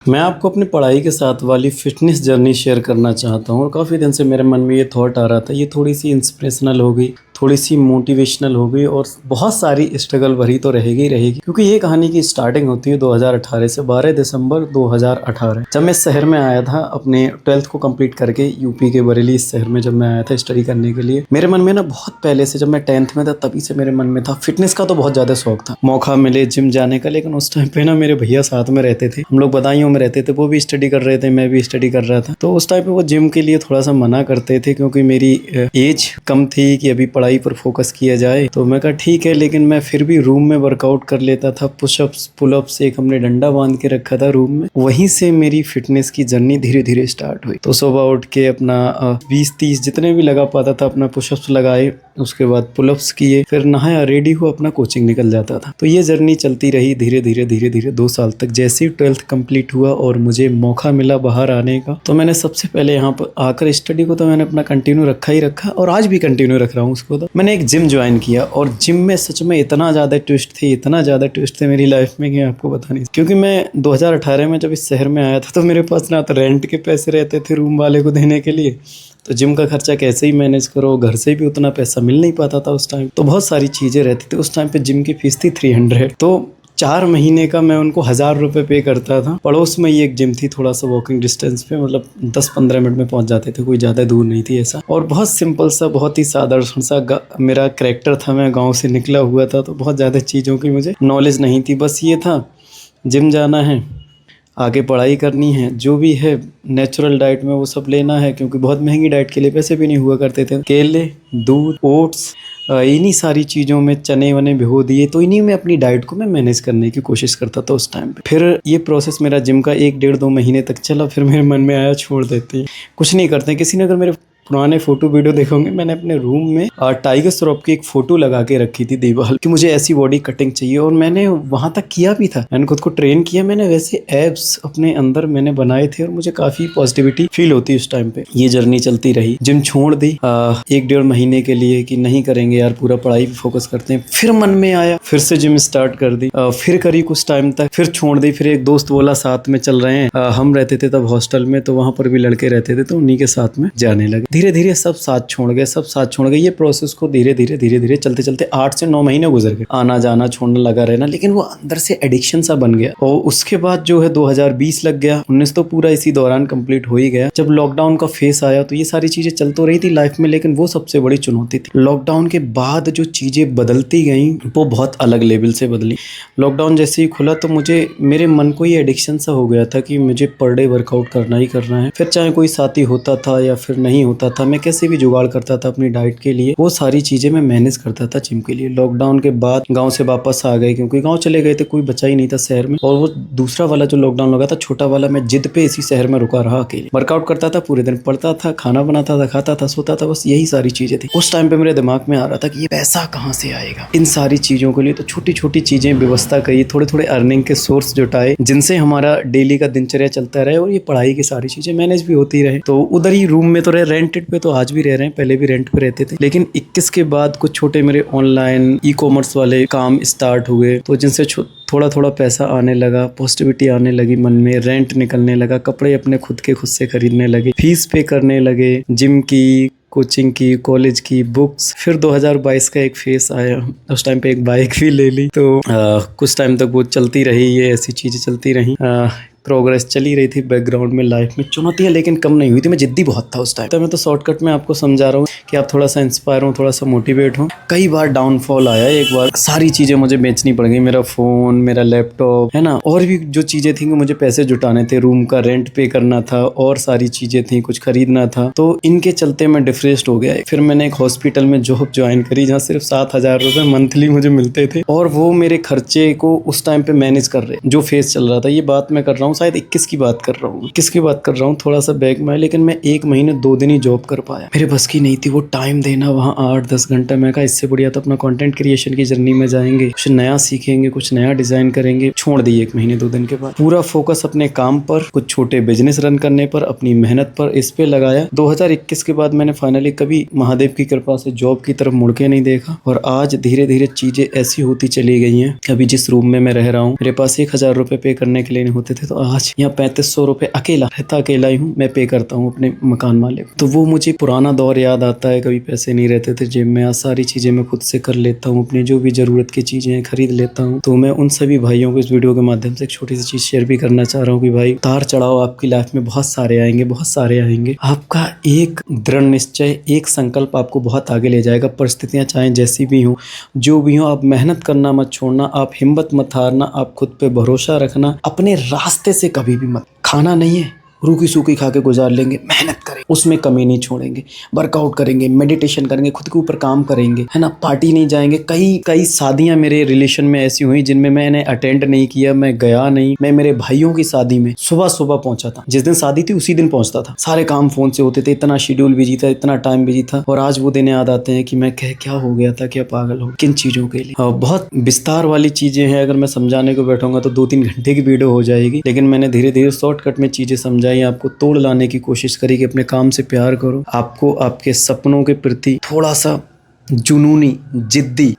मैं आपको अपनी पढ़ाई के साथ वाली फ़िटनेस जर्नी शेयर करना चाहता हूँ और काफ़ी दिन से मेरे मन में ये थॉट आ रहा था। ये थोड़ी-सी इंस्पिरेशनल हो गई, थोड़ी-सी मोटिवेशनल हो गई और बहुत सारी स्ट्रगल भरी तो रहेगी ही रहेगी। क्योंकि ये कहानी की स्टार्टिंग होती है 2018 से 12 दिसंबर 2018 जब मैं इस शहर में आया था अपने 12th को कंप्लीट करके यूपी के बरेली इस शहर में जब मैं आया था स्टडी करने के लिए। मेरे मन में ना बहुत पहले से जब मैं 10th में था तभी से मेरे मन में था फ़िटनेस का तो बहुत ज़्यादा शौक था। मौका मिले जिम जाने का, लेकिन उस टाइम पे ना मेरे भैया साथ में रहते थे। हम लोग बदायूं में रहते थे, वो भी स्टडी कर रहे थे, मैं भी स्टडी कर रहा था। तो उस टाइम पे वो जिम के लिए थोड़ा सा मना करते थे क्योंकि मेरी एज कम थी कि अभी पढ़ाई पर फोकस किया जाए। तो मैं कहा ठीक है, लेकिन मैं फिर भी रूम में वर्कआउट कर लेता था। पुशअप्स, पुलअप्स, एक हमने डंडा बांध के रखा था रूम में। वहीं से मेरी फिटनेस की जर्नी धीरे धीरे स्टार्ट हुई। तो सुबह उठ के अपना 20-30 जितने भी लगा पाता था अपना पुशअप्स लगाए, उसके बाद पुलअप्स किए, फिर नहाया, रेडी हुआ, अपना कोचिंग निकल जाता था। तो ये जर्नी चलती रही धीरे धीरे 2 साल तक। जैसे ही 12th कंप्लीट हुआ और मुझे मौका मिला बाहर आने का, तो मैंने सबसे पहले यहाँ पर आकर स्टडी को तो मैंने अपना कंटिन्यू रखा ही रखा और आज भी कंटिन्यू रख रहा हूँ उसको। तो मैंने एक जिम ज्वाइन किया और जिम में सच में इतना ज़्यादा ट्विस्ट थे मेरी लाइफ में कि आपको बता नहीं। क्योंकि मैं 2018 में जब इस शहर में आया था तो मेरे पास ना तो रेंट के पैसे रहते थे रूम वाले को देने के लिए, तो जिम का खर्चा कैसे ही मैनेज करो, घर से भी उतना पैसा मिल नहीं पाता था उस टाइम। तो बहुत सारी चीज़ें रहती थी। उस टाइम पे जिम की फीस थी 300। तो 4 महीने का मैं उनको 1000 रुपये पे करता था। पड़ोस में ही एक जिम थी, थोड़ा सा वॉकिंग डिस्टेंस पे, मतलब 10-15 मिनट में पहुंच जाते थे, कोई ज़्यादा दूर नहीं थी ऐसा। और बहुत सिंपल सा, बहुत ही साधारण सा मेरा कैरेक्टर था। मैं गाँव से निकला हुआ था तो बहुत ज़्यादा चीज़ों की मुझे नॉलेज नहीं थी। बस ये था जिम जाना है, आगे पढ़ाई करनी है, जो भी है नेचुरल डाइट में वो सब लेना है, क्योंकि बहुत महंगी डाइट के लिए पैसे भी नहीं हुआ करते थे। केले, दूध, ओट्स, इन्हीं सारी चीज़ों में चने वने भिगो दिए, तो इन्हीं में अपनी डाइट को मैं मैनेज करने की कोशिश करता था उस टाइम पे। फिर ये प्रोसेस मेरा जिम का 1-1.5-2 महीने तक चला। फिर मेरे मन में आया छोड़ देते हैं, कुछ नहीं करते। किसी ने अगर मेरे पुराने फोटो वीडियो देखोगे, मैंने अपने रूम में टाइगर श्रॉफ की एक फोटो लगा के रखी थी दीवार कि मुझे ऐसी बॉडी कटिंग चाहिए, और मैंने वहां तक किया भी था। मैंने खुद को ट्रेन किया, मैंने वैसे एब्स अपने अंदर मैंने बनाए थे और मुझे काफी पॉजिटिविटी फील होती उस टाइम पे। ये जर्नी चलती रही। जिम छोड़ दी 1-1.5 महीने के लिए कि नहीं करेंगे यार, पूरा पढ़ाई पे फोकस करते हैं। फिर मन में आया, फिर से जिम स्टार्ट कर दी, फिर करी कुछ टाइम तक, फिर छोड़ दी। फिर एक दोस्त बोला साथ में चल रहे हैं। हम रहते थे तब हॉस्टल में, तो वहां पर भी लड़के रहते थे, तो उन्हीं के साथ में जाने लगे। धीरे धीरे सब साथ छोड़ गए। ये प्रोसेस को धीरे धीरे चलते चलते 8 से 9 महीने गुजर गए। आना जाना छोड़ना लगा रहना, लेकिन वो अंदर से एडिक्शन सा बन गया। और उसके बाद जो है 2020 लग गया, 19 तो पूरा इसी दौरान कंप्लीट हो ही गया। जब लॉकडाउन का फेस आया तो ये सारी चीजें चल तो रही थी लाइफ में, लेकिन वो सबसे बड़ी चुनौती थी। लॉकडाउन के बाद जो चीजें बदलती गई वो बहुत अलग लेवल से बदली। लॉकडाउन जैसे ही खुला तो मुझे, मेरे मन को ये एडिक्शन सा हो गया था कि मुझे पर डे वर्कआउट करना ही करना है। फिर चाहे कोई साथी होता था या फिर नहीं होता था, मैं कैसे भी जुगाड़ करता था अपनी डाइट के लिए। वो सारी चीजें मैं मैनेज करता था जिम के लिए। लॉकडाउन के बाद गांव से वापस आ गए, क्योंकि गांव चले गए थे, कोई बचा ही नहीं था शहर में। और वो दूसरा वाला जो लॉकडाउन लगा था, छोटा वाला, मैं जिद पे इसी शहर में रुका रहा अकेले। वर्कआउट करता था, पूरे दिन पढ़ता था, खाना बनाता था, खाता था, सोता था, बस यही सारी चीजें थी। उस टाइम पे मेरे दिमाग में आ रहा था कि ये पैसा कहाँ से आएगा। इन सारी चीजों के लिए तो छोटी छोटी चीजें व्यवस्था करी, थोड़े थोड़े अर्निंग के सोर्स जुटाए, जिनसे हमारा डेली का दिनचर्या चलता रहे और ये पढ़ाई की सारी चीजें मैनेज भी होती रहे। तो उधर ही रूम में तो रहे, रेंटेड पे तो आज भी रह रहे हैं, पहले भी रेंट पे रहते थे। लेकिन 21 के बाद कुछ छोटे मेरे ऑनलाइन ई-कॉमर्स वाले काम स्टार्ट हुए, तो जिनसे थोड़ा थोड़ा पैसा आने लगा, पॉजिटिविटी आने लगी मन में, रेंट निकलने लगा, कपड़े अपने खुद से खरीदने लगे, फीस पे करने लगे, जिम की, कोचिंग की, कॉलेज की, बुक्स। फिर 2022 का एक फेस आया, उस टाइम पे एक बाइक भी ले ली। तो कुछ टाइम तक वो चलती रही, ये ऐसी चीज़ें चलती रही। प्रोग्रेस चली रही थी बैकग्राउंड में, लाइफ में चुनौतियां लेकिन कम नहीं हुई थी। मैं जिद्दी बहुत था उस टाइम। तो मैं तो शॉर्टकट में आपको समझा रहा हूँ कि आप थोड़ा सा इंस्पायर हो, थोड़ा सा मोटिवेट हो। कई बार डाउनफॉल आया, एक बार सारी चीज़ें मुझे बेचनी पड़ गई, मेरा फ़ोन, मेरा लैपटॉप, है ना, और भी जो चीज़ें थी, मुझे पैसे जुटाने थे, रूम का रेंट पे करना था, और सारी चीज़ें थी, कुछ खरीदना था। तो इनके चलते मैं डिप्रेस्ड हो गया। फिर मैंने एक हॉस्पिटल में जॉब ज्वाइन करी, जहाँ सिर्फ 7000 रुपये मंथली मुझे मिलते थे, और वो मेरे खर्चे को उस टाइम पे मैनेज कर रहे, जो फेस चल रहा था। ये बात मैं कर रहा हूँ शायद 21 की बात कर रहा हूँ, थोड़ा सा बैक में। लेकिन मैं 1 महीने 2 दिन ही जॉब कर पाया, मेरे बस की नहीं थी वो टाइम देना वहाँ 8-10 घंटा। मैं कहा इससे बढ़िया तो अपना कंटेंट क्रिएशन की जर्नी में जाएंगे, कुछ नया सीखेंगे, कुछ नया डिजाइन करेंगे। छोड़ दी 1 महीने 2 दिन के बाद। पूरा फोकस अपने काम पर, कुछ छोटे बिजनेस रन करने पर, अपनी मेहनत पर, इस पे लगाया। 2021 के बाद मैंने फाइनली कभी महादेव की कृपा से जॉब की तरफ मुड़ के नहीं देखा, और आज धीरे धीरे चीजें ऐसी होती चली गई हैं। अभी जिस रूम में मैं रह रहा हूँ, मेरे पास 1000 रुपए पे करने के लिए नहीं होते थे, तो आज यहाँ 3500 रुपये अकेला ही हूँ, मैं पे करता हूँ अपने मकान मालिक को। तो वो मुझे पुराना दौर याद आता है, कभी पैसे नहीं रहते थे जेब में, आज सारी चीज़ें मैं खुद से कर लेता हूँ, अपनी जो भी ज़रूरत की चीज़ें हैं खरीद लेता हूँ। तो मैं उन सभी भाइयों को इस वीडियो के माध्यम से एक छोटी सी चीज़ शेयर भी करना चाह रहा हूँ कि भाई उतार चढ़ाव आपकी लाइफ में बहुत सारे आएंगे। आपका एक दृढ़ निश्चय, एक संकल्प आपको बहुत आगे ले जाएगा। परिस्थितियाँ चाहे जैसी भी हो, जो भी हो, आप मेहनत करना मत छोड़ना, आप हिम्मत मत हारना, आप खुद पे भरोसा रखना, अपने रास्ते से कभी भी मत। खाना नहीं है, रूखी सूखी खा के गुजार लेंगे, मेहनत करें, उसमें कमी नहीं छोड़ेंगे, वर्कआउट करेंगे, मेडिटेशन करेंगे, खुद के ऊपर काम करेंगे, है ना, पार्टी नहीं जाएंगे। कई शादियां मेरे रिलेशन में ऐसी हुई जिनमें मैंने अटेंड नहीं किया, मैं गया नहीं। मैं मेरे भाइयों की शादी में सुबह पहुंचा था, जिस दिन शादी थी उसी दिन पहुंचता था। सारे काम फोन से होते थे, इतना शेड्यूल बिजी था, इतना टाइम बिजी था। और आज वो दिन याद आते हैं कि मैं क्या हो गया था, क्या पागल हो, किन चीजों के लिए। बहुत विस्तार वाली चीजें हैं, अगर मैं समझाने को बैठूंगा तो 2-3 घंटे की वीडियो हो जाएगी, लेकिन मैंने धीरे धीरे शॉर्टकट में चीजें समझाई, आपको तोड़ लाने की कोशिश करी कि अपने काम से प्यार करो, आपको आपके सपनों के प्रति थोड़ा सा जुनूनी, जिद्दी,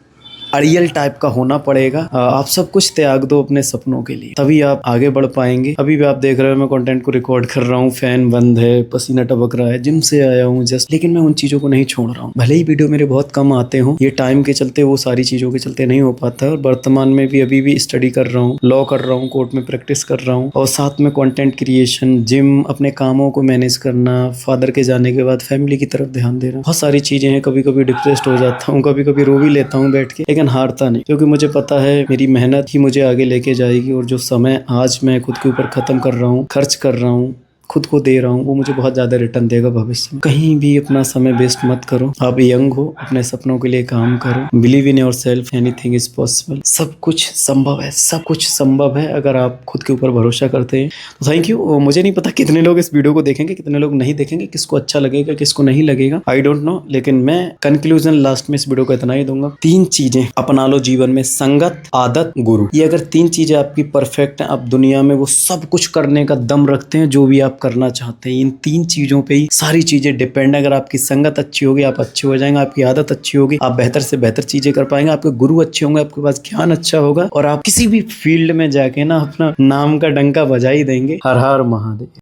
अड़ियल टाइप का होना पड़ेगा। आप सब कुछ त्याग दो अपने सपनों के लिए, तभी आप आगे बढ़ पाएंगे। अभी भी आप देख रहे हो मैं कंटेंट को रिकॉर्ड कर रहा हूँ, फैन बंद है, पसीना टपक रहा है, जिम से आया हूँ जस्ट, लेकिन मैं उन चीजों को नहीं छोड़ रहा हूँ। भले ही वीडियो मेरे बहुत कम आते हो, ये टाइम के चलते, वो सारी चीजों के चलते नहीं हो पाता है। और वर्तमान में भी अभी भी स्टडी कर रहा हूँ, लॉ कर रहा हूँ, कोर्ट में प्रैक्टिस कर रहा हूँ, और साथ में कंटेंट क्रिएशन, जिम, अपने कामों को मैनेज करना, फादर के जाने के बाद फैमिली की तरफ ध्यान देना, बहुत सारी चीजें हैं। कभी कभी डिप्रेस्ड हो जाता हूँ, कभी कभी रो भी लेता हूँ बैठ के, लेकिन हारता नहीं, क्योंकि मुझे पता है मेरी मेहनत ही मुझे आगे लेके जाएगी। और जो समय आज मैं खुद के ऊपर खत्म कर रहा हूँ, खर्च कर रहा हूँ, खुद को दे रहा हूँ, वो मुझे बहुत ज्यादा रिटर्न देगा भविष्य में। कहीं भी अपना समय वेस्ट मत करो। आप यंग हो, अपने सपनों के लिए काम करो। Believe in your self, anything is possible. सब कुछ संभव है, सब कुछ संभव है अगर आप खुद के ऊपर भरोसा करते हैं। तो थैंक यू। मुझे नहीं पता कितने लोग इस वीडियो को देखेंगे, कितने लोग नहीं देखेंगे, किसको अच्छा लगेगा, किसको नहीं लगेगा, आई डोंट नो। लेकिन मैं कंक्लूजन लास्ट में इस वीडियो को इतना ही दूंगा, 3 चीजें अपना लो जीवन में, संगत, आदत, गुरु। ये अगर 3 चीजें आपकी परफेक्ट हैं, आप दुनिया में वो सब कुछ करने का दम रखते हैं जो भी आप करना चाहते हैं। इन 3 चीजों पे ही सारी चीजें डिपेंड है। अगर आपकी संगत अच्छी होगी, आप अच्छे हो जाएंगे, आपकी आदत अच्छी होगी, आप बेहतर से बेहतर चीजें कर पाएंगे, आपके गुरु अच्छे होंगे, आपके पास ज्ञान अच्छा होगा, और आप किसी भी फील्ड में जाके ना अपना नाम का डंका बजा ही देंगे। हर हर महादेव।